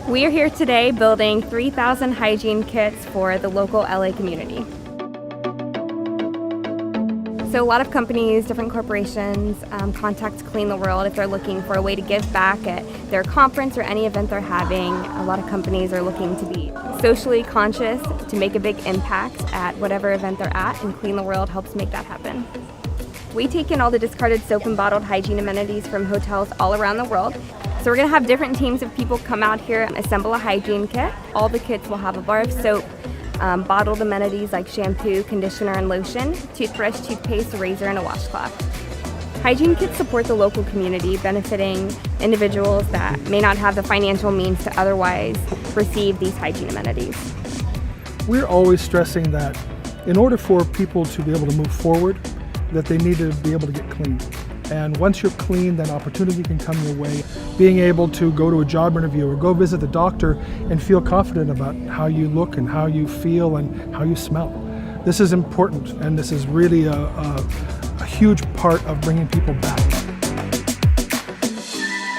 We are here today building 3,000 hygiene kits for the local LA community. So a lot of companies, different corporations contact Clean the World if they're looking for a way to give back at their conference or any event they're having. A lot of companies are looking to be socially conscious to make a big impact at whatever event they're at, and Clean the World helps make that happen. We take in all the discarded soap and bottled hygiene amenities from hotels all around the world. So we're going to have different teams of people come out here and assemble a hygiene kit. All the kits will have a bar of soap, bottled amenities like shampoo, conditioner, and lotion, toothbrush, toothpaste, a razor, and a washcloth. Hygiene kits support the local community, benefiting individuals that may not have the financial means to otherwise receive these hygiene amenities. We're always stressing that in order for people to be able to move forward, that they need to be able to get clean. And once you're clean, then opportunity can come your way. Being able to go to a job interview or go visit the doctor and feel confident about how you look and how you feel and how you smell. This is important, and this is really a huge part of bringing people back.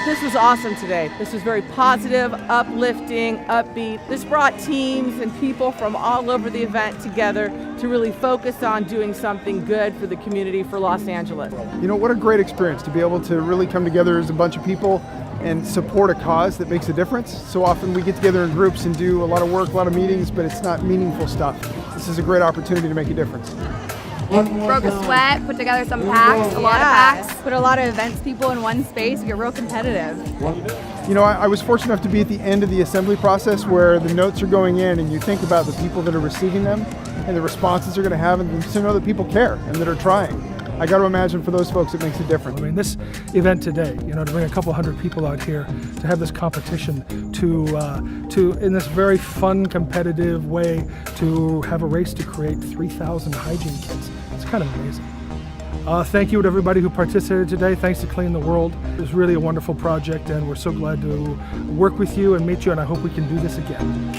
This was awesome today. This was very positive, uplifting, upbeat. This brought teams and people from all over the event together to really focus on doing something good for the community, for Los Angeles. You know, what a great experience to be able to really come together as a bunch of people and support a cause that makes a difference. So often we get together in groups and do a lot of work, a lot of meetings, but it's not meaningful stuff. This is a great opportunity to make a difference. Broke a sweat, put together some packs, a lot of packs. Put a lot of events people in one space, get real competitive. You know, I was fortunate enough to be at the end of the assembly process where the notes are going in and you think about the people that are receiving them and the responses they're going to have, and to know that people care and that are trying. I got to imagine for those folks it makes a difference. I mean, this event today, you know, to bring a couple hundred people out here, to have this competition, to in this very fun, competitive way, to have a race to create 3,000 hygiene kits. It's kind of amazing. Thank you to everybody who participated today. Thanks to Clean the World. It was really a wonderful project, and we're so glad to work with you and meet you, and I hope we can do this again.